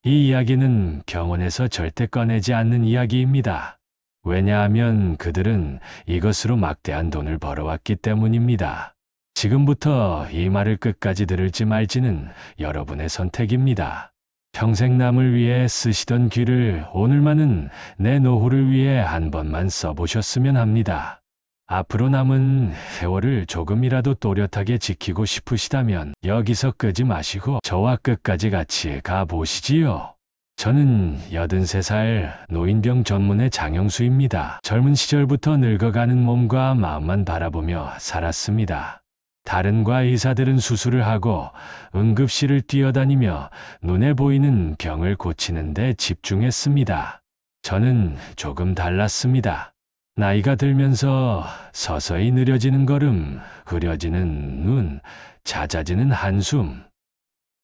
이 이야기는 병원에서 절대 꺼내지 않는 이야기입니다. 왜냐하면 그들은 이것으로 막대한 돈을 벌어왔기 때문입니다. 지금부터 이 말을 끝까지 들을지 말지는 여러분의 선택입니다. 평생 남을 위해 쓰시던 귀를 오늘만은 내 노후를 위해 한 번만 써보셨으면 합니다. 앞으로 남은 세월을 조금이라도 또렷하게 지키고 싶으시다면 여기서 끄지 마시고 저와 끝까지 같이 가보시지요. 저는 83살 노인병 전문의 장영수입니다. 젊은 시절부터 늙어가는 몸과 마음만 바라보며 살았습니다. 다른 과 의사들은 수술을 하고 응급실을 뛰어다니며 눈에 보이는 병을 고치는 데 집중했습니다. 저는 조금 달랐습니다. 나이가 들면서 서서히 느려지는 걸음, 흐려지는 눈, 잦아지는 한숨,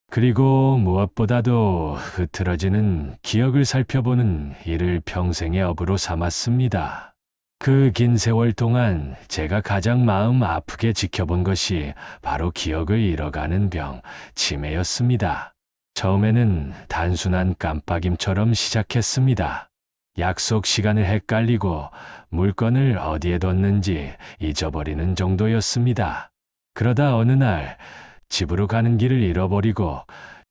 그리고 무엇보다도 흐트러지는 기억을 살펴보는 일을 평생의 업으로 삼았습니다. 그 긴 세월 동안 제가 가장 마음 아프게 지켜본 것이 바로 기억을 잃어가는 병, 치매였습니다. 처음에는 단순한 깜빡임처럼 시작했습니다. 약속 시간을 헷갈리고 물건을 어디에 뒀는지 잊어버리는 정도였습니다. 그러다 어느 날 집으로 가는 길을 잃어버리고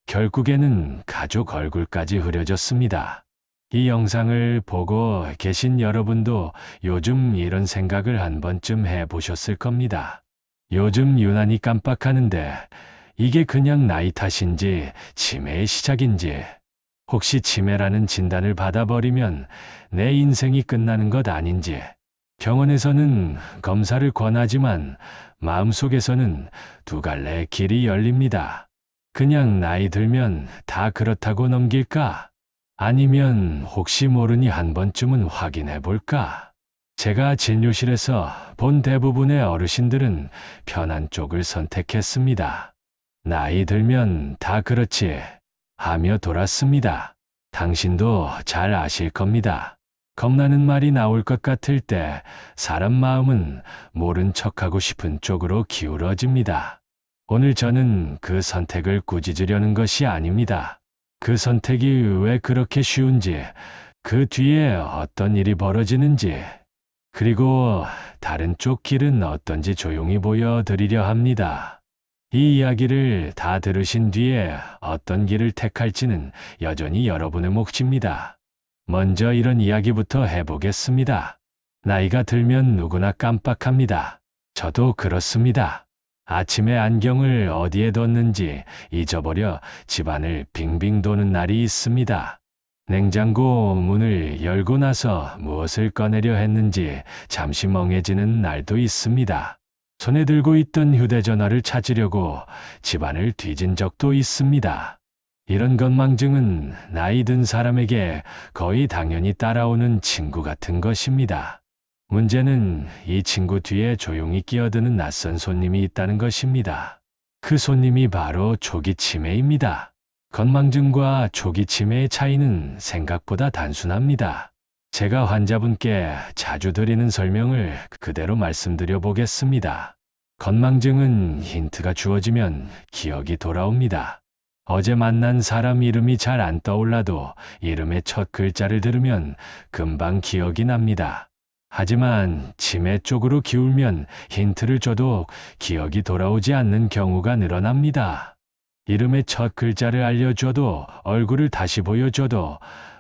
결국에는 가족 얼굴까지 흐려졌습니다. 이 영상을 보고 계신 여러분도 요즘 이런 생각을 한 번쯤 해보셨을 겁니다. 요즘 유난히 깜빡하는데 이게 그냥 나이 탓인지 치매의 시작인지, 혹시 치매라는 진단을 받아버리면 내 인생이 끝나는 것 아닌지. 병원에서는 검사를 권하지만 마음속에서는 두 갈래의 길이 열립니다. 그냥 나이 들면 다 그렇다고 넘길까? 아니면 혹시 모르니 한 번쯤은 확인해 볼까? 제가 진료실에서 본 대부분의 어르신들은 편한 쪽을 선택했습니다. 나이 들면 다 그렇지 하며 돌았습니다. 당신도 잘 아실 겁니다. 겁나는 말이 나올 것 같을 때 사람 마음은 모른 척하고 싶은 쪽으로 기울어집니다. 오늘 저는 그 선택을 꾸짖으려는 것이 아닙니다. 그 선택이 왜 그렇게 쉬운지, 그 뒤에 어떤 일이 벌어지는지, 그리고 다른 쪽 길은 어떤지 조용히 보여드리려 합니다. 이 이야기를 다 들으신 뒤에 어떤 길을 택할지는 여전히 여러분의 몫입니다. 먼저 이런 이야기부터 해보겠습니다. 나이가 들면 누구나 깜빡합니다. 저도 그렇습니다. 아침에 안경을 어디에 뒀는지 잊어버려 집안을 빙빙 도는 날이 있습니다. 냉장고 문을 열고 나서 무엇을 꺼내려 했는지 잠시 멍해지는 날도 있습니다. 손에 들고 있던 휴대전화를 찾으려고 집안을 뒤진 적도 있습니다. 이런 건망증은 나이 든 사람에게 거의 당연히 따라오는 친구 같은 것입니다. 문제는 이 친구 뒤에 조용히 끼어드는 낯선 손님이 있다는 것입니다. 그 손님이 바로 초기 치매입니다. 건망증과 초기 치매의 차이는 생각보다 단순합니다. 제가 환자분께 자주 드리는 설명을 그대로 말씀드려 보겠습니다. 건망증은 힌트가 주어지면 기억이 돌아옵니다. 어제 만난 사람 이름이 잘 안 떠올라도 이름의 첫 글자를 들으면 금방 기억이 납니다. 하지만 치매 쪽으로 기울면 힌트를 줘도 기억이 돌아오지 않는 경우가 늘어납니다. 이름의 첫 글자를 알려줘도 얼굴을 다시 보여줘도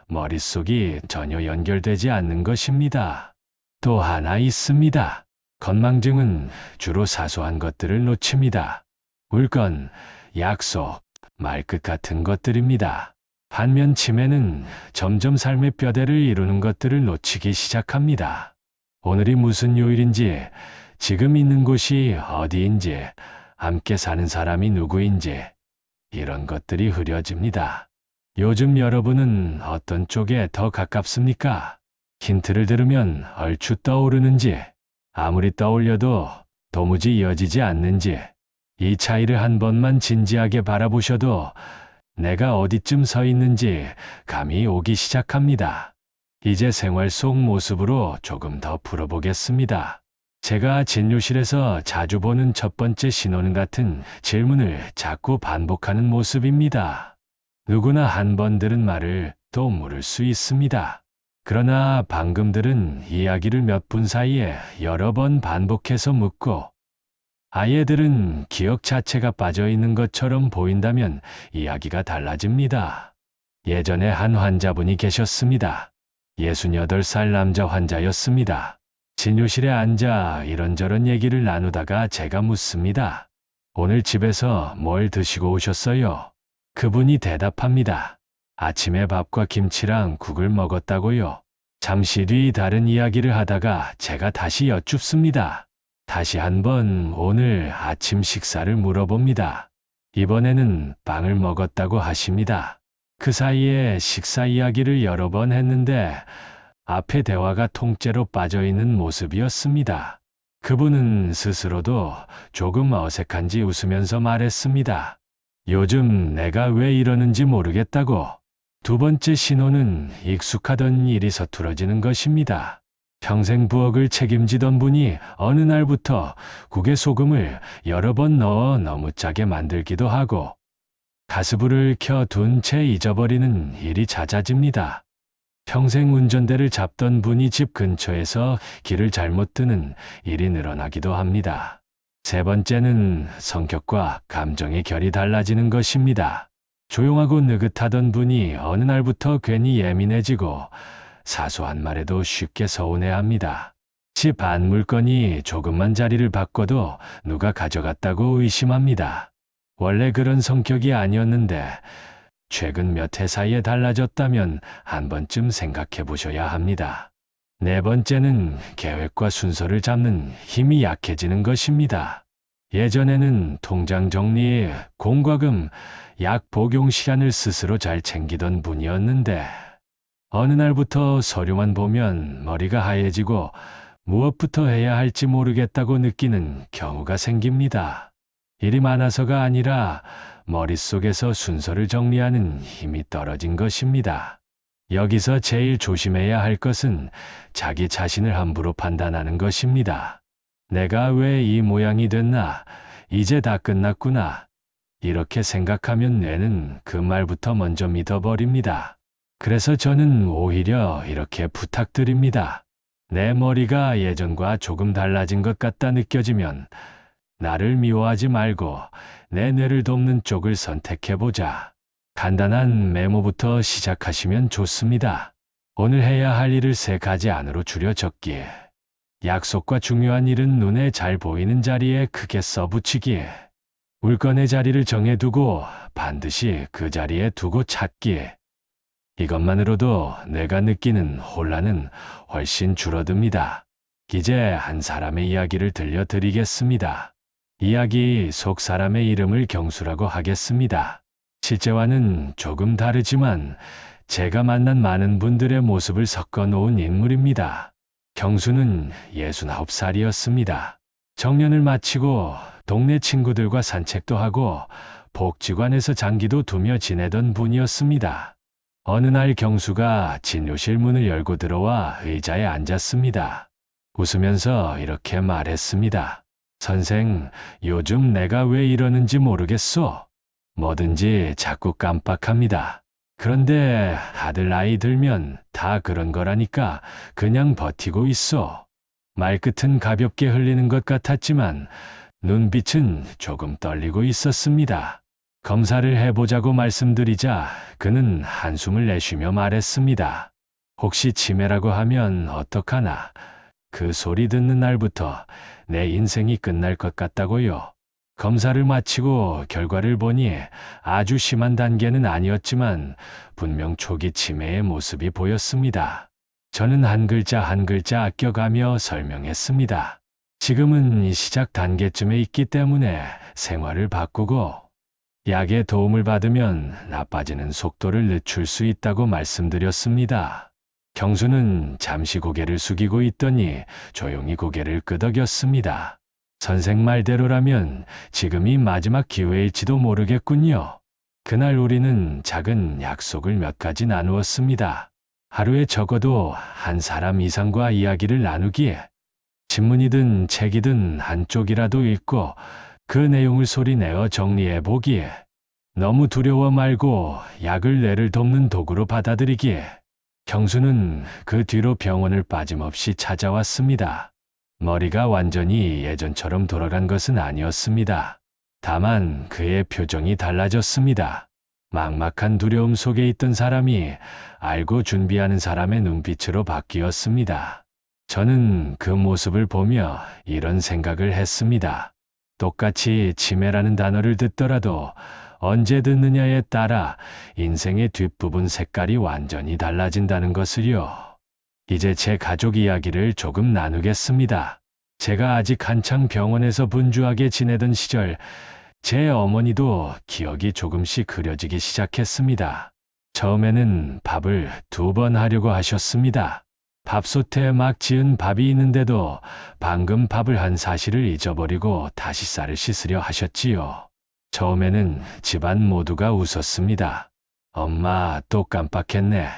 머릿속이 전혀 연결되지 않는 것입니다. 또 하나 있습니다. 건망증은 주로 사소한 것들을 놓칩니다. 물건, 약속, 말끝 같은 것들입니다. 반면 치매는 점점 삶의 뼈대를 이루는 것들을 놓치기 시작합니다. 오늘이 무슨 요일인지, 지금 있는 곳이 어디인지, 함께 사는 사람이 누구인지, 이런 것들이 흐려집니다. 요즘 여러분은 어떤 쪽에 더 가깝습니까? 힌트를 들으면 얼추 떠오르는지, 아무리 떠올려도 도무지 이어지지 않는지, 이 차이를 한 번만 진지하게 바라보셔도 내가 어디쯤 서 있는지 감이 오기 시작합니다. 이제 생활 속 모습으로 조금 더 풀어보겠습니다. 제가 진료실에서 자주 보는 첫 번째 신호는 같은 질문을 자꾸 반복하는 모습입니다. 누구나 한 번 들은 말을 또 물을 수 있습니다. 그러나 방금 들은 이야기를 몇 분 사이에 여러 번 반복해서 묻고 아이들은 기억 자체가 빠져 있는 것처럼 보인다면 이야기가 달라집니다. 예전에 한 환자분이 계셨습니다. 68살 남자 환자였습니다. 진료실에 앉아 이런저런 얘기를 나누다가 제가 묻습니다. 오늘 집에서 뭘 드시고 오셨어요? 그분이 대답합니다. 아침에 밥과 김치랑 국을 먹었다고요. 잠시 뒤 다른 이야기를 하다가 제가 다시 여쭙습니다. 다시 한번 오늘 아침 식사를 물어봅니다. 이번에는 빵을 먹었다고 하십니다. 그 사이에 식사 이야기를 여러 번 했는데 앞에 대화가 통째로 빠져있는 모습이었습니다. 그분은 스스로도 조금 어색한지 웃으면서 말했습니다. 요즘 내가 왜 이러는지 모르겠다고. 두 번째 신호는 익숙하던 일이 서툴어지는 것입니다. 평생 부엌을 책임지던 분이 어느 날부터 국에 소금을 여러 번 넣어 너무 짜게 만들기도 하고 가스불을 켜둔 채 잊어버리는 일이 잦아집니다. 평생 운전대를 잡던 분이 집 근처에서 길을 잘못 드는 일이 늘어나기도 합니다. 세 번째는 성격과 감정의 결이 달라지는 것입니다. 조용하고 느긋하던 분이 어느 날부터 괜히 예민해지고 사소한 말에도 쉽게 서운해합니다. 집 안 물건이 조금만 자리를 바꿔도 누가 가져갔다고 의심합니다. 원래 그런 성격이 아니었는데 최근 몇 해 사이에 달라졌다면 한 번쯤 생각해 보셔야 합니다. 네 번째는 계획과 순서를 잡는 힘이 약해지는 것입니다. 예전에는 통장 정리, 공과금, 약 복용 시간을 스스로 잘 챙기던 분이었는데 어느 날부터 서류만 보면 머리가 하얘지고 무엇부터 해야 할지 모르겠다고 느끼는 경우가 생깁니다. 일이 많아서가 아니라 머릿속에서 순서를 정리하는 힘이 떨어진 것입니다. 여기서 제일 조심해야 할 것은 자기 자신을 함부로 판단하는 것입니다. 내가 왜 이 모양이 됐나? 이제 다 끝났구나. 이렇게 생각하면 뇌는 그 말부터 먼저 믿어버립니다. 그래서 저는 오히려 이렇게 부탁드립니다. 내 머리가 예전과 조금 달라진 것 같다 느껴지면 나를 미워하지 말고 내 뇌를 돕는 쪽을 선택해보자. 간단한 메모부터 시작하시면 좋습니다. 오늘 해야 할 일을 3가지 안으로 줄여 적기. 약속과 중요한 일은 눈에 잘 보이는 자리에 크게 써붙이기. 물건의 자리를 정해두고 반드시 그 자리에 두고 찾기. 이것만으로도 내가 느끼는 혼란은 훨씬 줄어듭니다. 이제 한 사람의 이야기를 들려드리겠습니다. 이야기 속 사람의 이름을 경수라고 하겠습니다. 실제와는 조금 다르지만 제가 만난 많은 분들의 모습을 섞어 놓은 인물입니다. 경수는 69살이었습니다. 정년을 마치고 동네 친구들과 산책도 하고 복지관에서 장기도 두며 지내던 분이었습니다. 어느 날 경수가 진료실 문을 열고 들어와 의자에 앉았습니다. 웃으면서 이렇게 말했습니다. 선생, 요즘 내가 왜 이러는지 모르겠소. 뭐든지 자꾸 깜빡합니다. 그런데 아들 나이 들면 다 그런 거라니까 그냥 버티고 있어. 말끝은 가볍게 흘리는 것 같았지만 눈빛은 조금 떨리고 있었습니다. 검사를 해보자고 말씀드리자 그는 한숨을 내쉬며 말했습니다. 혹시 치매라고 하면 어떡하나. 그 소리 듣는 날부터 내 인생이 끝날 것 같다고요. 검사를 마치고 결과를 보니 아주 심한 단계는 아니었지만 분명 초기 치매의 모습이 보였습니다. 저는 한 글자 한 글자 아껴가며 설명했습니다. 지금은 시작 단계쯤에 있기 때문에 생활을 바꾸고 약의 도움을 받으면 나빠지는 속도를 늦출 수 있다고 말씀드렸습니다. 경수는 잠시 고개를 숙이고 있더니 조용히 고개를 끄덕였습니다. 선생 말대로라면 지금이 마지막 기회일지도 모르겠군요. 그날 우리는 작은 약속을 몇 가지 나누었습니다. 하루에 적어도 한 사람 이상과 이야기를 나누기에 신문이든 책이든 한쪽이라도 읽고 그 내용을 소리내어 정리해 보기에 너무 두려워 말고 약을 뇌를 돕는 도구로 받아들이기에 경수는 그 뒤로 병원을 빠짐없이 찾아왔습니다. 머리가 완전히 예전처럼 돌아간 것은 아니었습니다. 다만 그의 표정이 달라졌습니다. 막막한 두려움 속에 있던 사람이 알고 준비하는 사람의 눈빛으로 바뀌었습니다. 저는 그 모습을 보며 이런 생각을 했습니다. 똑같이 치매라는 단어를 듣더라도 언제 듣느냐에 따라 인생의 뒷부분 색깔이 완전히 달라진다는 것을요. 이제 제 가족 이야기를 조금 나누겠습니다. 제가 아직 한창 병원에서 분주하게 지내던 시절, 제 어머니도 기억이 조금씩 흐려지기 시작했습니다. 처음에는 밥을 2번 하려고 하셨습니다. 밥솥에 막 지은 밥이 있는데도 방금 밥을 한 사실을 잊어버리고 다시 쌀을 씻으려 하셨지요. 처음에는 집안 모두가 웃었습니다. 엄마 또 깜빡했네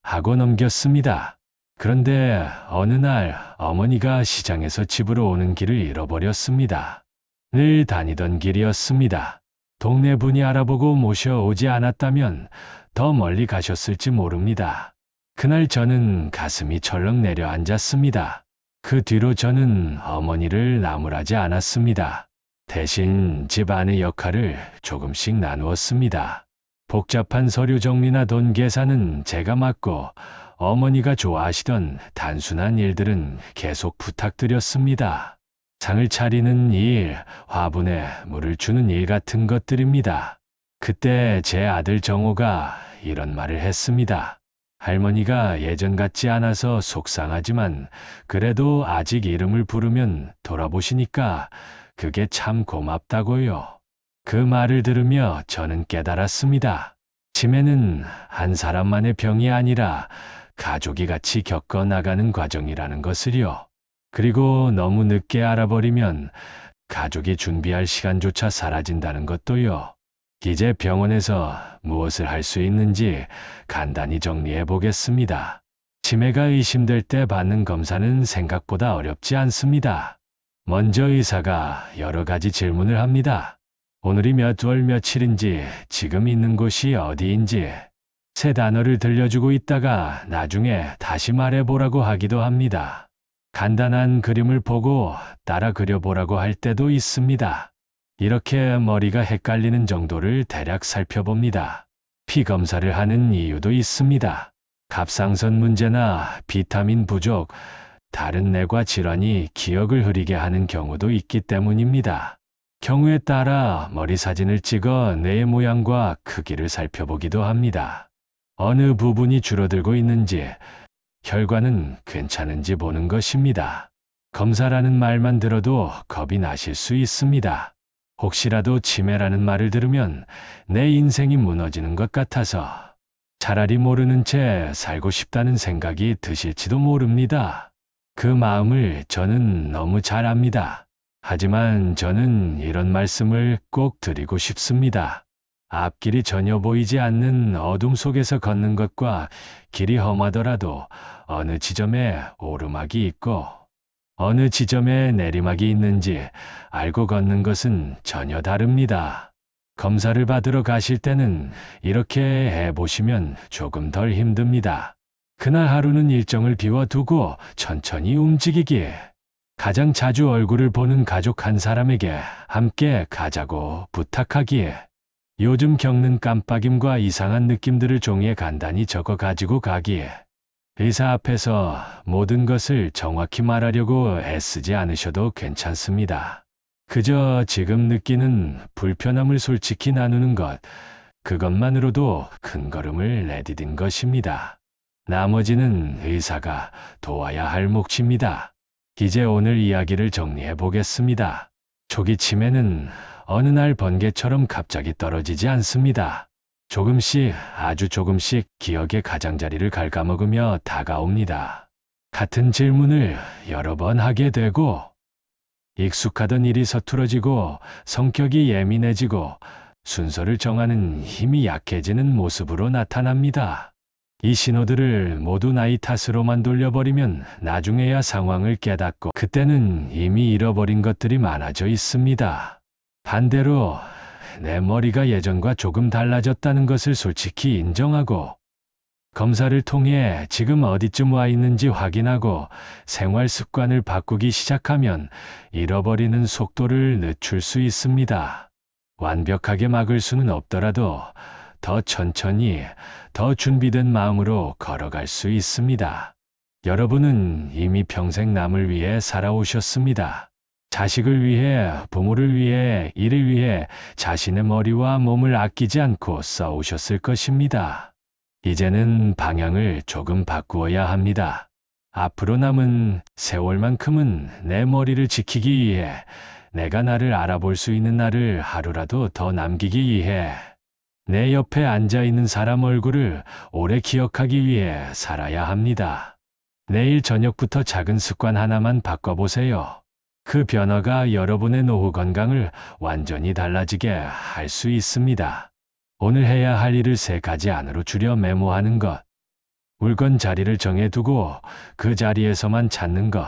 하고 넘겼습니다. 그런데 어느 날 어머니가 시장에서 집으로 오는 길을 잃어버렸습니다. 늘 다니던 길이었습니다. 동네 분이 알아보고 모셔오지 않았다면 더 멀리 가셨을지 모릅니다. 그날 저는 가슴이 철렁 내려앉았습니다. 그 뒤로 저는 어머니를 나무라지 않았습니다. 대신 집안의 역할을 조금씩 나누었습니다. 복잡한 서류 정리나 돈 계산은 제가 맡고 어머니가 좋아하시던 단순한 일들은 계속 부탁드렸습니다. 상을 차리는 일, 화분에 물을 주는 일 같은 것들입니다. 그때 제 아들 정호가 이런 말을 했습니다. 할머니가 예전 같지 않아서 속상하지만 그래도 아직 이름을 부르면 돌아보시니까 그게 참 고맙다고요. 그 말을 들으며 저는 깨달았습니다. 치매는 한 사람만의 병이 아니라 가족이 같이 겪어나가는 과정이라는 것을요. 그리고 너무 늦게 알아버리면 가족이 준비할 시간조차 사라진다는 것도요. 이제 병원에서 무엇을 할 수 있는지 간단히 정리해 보겠습니다. 치매가 의심될 때 받는 검사는 생각보다 어렵지 않습니다. 먼저 의사가 여러 가지 질문을 합니다. 오늘이 몇 월 며칠인지, 지금 있는 곳이 어디인지, 세 단어를 들려주고 있다가 나중에 다시 말해보라고 하기도 합니다. 간단한 그림을 보고 따라 그려보라고 할 때도 있습니다. 이렇게 머리가 헷갈리는 정도를 대략 살펴봅니다. 피 검사를 하는 이유도 있습니다. 갑상선 문제나 비타민 부족, 다른 뇌과 질환이 기억을 흐리게 하는 경우도 있기 때문입니다. 경우에 따라 머리 사진을 찍어 뇌의 모양과 크기를 살펴보기도 합니다. 어느 부분이 줄어들고 있는지, 혈관은 괜찮은지 보는 것입니다. 검사라는 말만 들어도 겁이 나실 수 있습니다. 혹시라도 치매라는 말을 들으면 내 인생이 무너지는 것 같아서 차라리 모르는 채 살고 싶다는 생각이 드실지도 모릅니다. 그 마음을 저는 너무 잘 압니다. 하지만 저는 이런 말씀을 꼭 드리고 싶습니다. 앞길이 전혀 보이지 않는 어둠 속에서 걷는 것과 길이 험하더라도 어느 지점에 오르막이 있고 어느 지점에 내리막이 있는지 알고 걷는 것은 전혀 다릅니다. 검사를 받으러 가실 때는 이렇게 해보시면 조금 덜 힘듭니다. 그날 하루는 일정을 비워두고 천천히 움직이기에 가장 자주 얼굴을 보는 가족 한 사람에게 함께 가자고 부탁하기에 요즘 겪는 깜빡임과 이상한 느낌들을 종이에 간단히 적어 가지고 가기에 의사 앞에서 모든 것을 정확히 말하려고 애쓰지 않으셔도 괜찮습니다. 그저 지금 느끼는 불편함을 솔직히 나누는 것, 그것만으로도 큰 걸음을 내디딘 것입니다. 나머지는 의사가 도와야 할 몫입니다. 이제 오늘 이야기를 정리해 보겠습니다. 초기 치매는 어느 날 번개처럼 갑자기 떨어지지 않습니다. 조금씩, 아주 조금씩 기억의 가장자리를 갉아먹으며 다가옵니다. 같은 질문을 여러 번 하게 되고 익숙하던 일이 서툴어지고 성격이 예민해지고 순서를 정하는 힘이 약해지는 모습으로 나타납니다. 이 신호들을 모두 나이 탓으로만 돌려버리면 나중에야 상황을 깨닫고 그때는 이미 잃어버린 것들이 많아져 있습니다. 반대로 내 머리가 예전과 조금 달라졌다는 것을 솔직히 인정하고 검사를 통해 지금 어디쯤 와 있는지 확인하고 생활 습관을 바꾸기 시작하면 잃어버리는 속도를 늦출 수 있습니다. 완벽하게 막을 수는 없더라도 더 천천히, 더 준비된 마음으로 걸어갈 수 있습니다. 여러분은 이미 평생 남을 위해 살아오셨습니다. 자식을 위해, 부모를 위해, 일을 위해 자신의 머리와 몸을 아끼지 않고 써오셨을 것입니다. 이제는 방향을 조금 바꾸어야 합니다. 앞으로 남은 세월만큼은 내 머리를 지키기 위해, 내가 나를 알아볼 수 있는 날을 하루라도 더 남기기 위해, 내 옆에 앉아있는 사람 얼굴을 오래 기억하기 위해 살아야 합니다. 내일 저녁부터 작은 습관 하나만 바꿔보세요. 그 변화가 여러분의 노후 건강을 완전히 달라지게 할 수 있습니다. 오늘 해야 할 일을 3가지 안으로 줄여 메모하는 것. 물건 자리를 정해두고 그 자리에서만 찾는 것.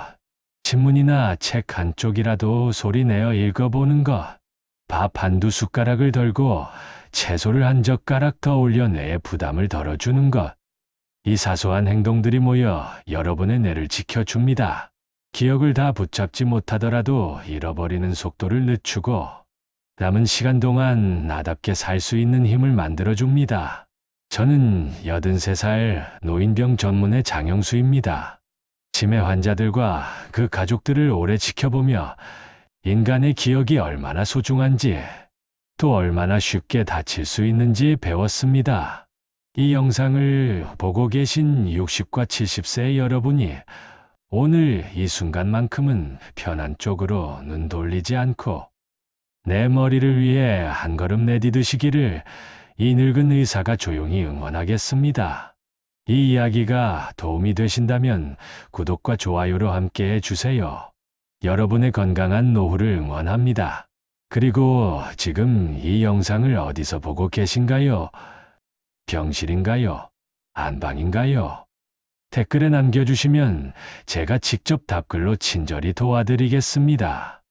신문이나 책 한 쪽이라도 소리내어 읽어보는 것. 밥 한두 숟가락을 덜고 채소를 한 젓가락 더 올려 뇌의 부담을 덜어주는 것. 이 사소한 행동들이 모여 여러분의 뇌를 지켜줍니다. 기억을 다 붙잡지 못하더라도 잃어버리는 속도를 늦추고 남은 시간 동안 나답게 살 수 있는 힘을 만들어줍니다. 저는 83살 노인병 전문의 장영수입니다. 치매 환자들과 그 가족들을 오래 지켜보며 인간의 기억이 얼마나 소중한지, 또 얼마나 쉽게 다칠 수 있는지 배웠습니다. 이 영상을 보고 계신 60과 70세의 여러분이 오늘 이 순간만큼은 편한 쪽으로 눈 돌리지 않고 내 머리를 위해 한 걸음 내디드시기를 이 늙은 의사가 조용히 응원하겠습니다. 이 이야기가 도움이 되신다면 구독과 좋아요로 함께 해주세요. 여러분의 건강한 노후를 응원합니다. 그리고 지금 이 영상을 어디서 보고 계신가요? 병실인가요? 안방인가요? 댓글에 남겨주시면 제가 직접 답글로 친절히 도와드리겠습니다.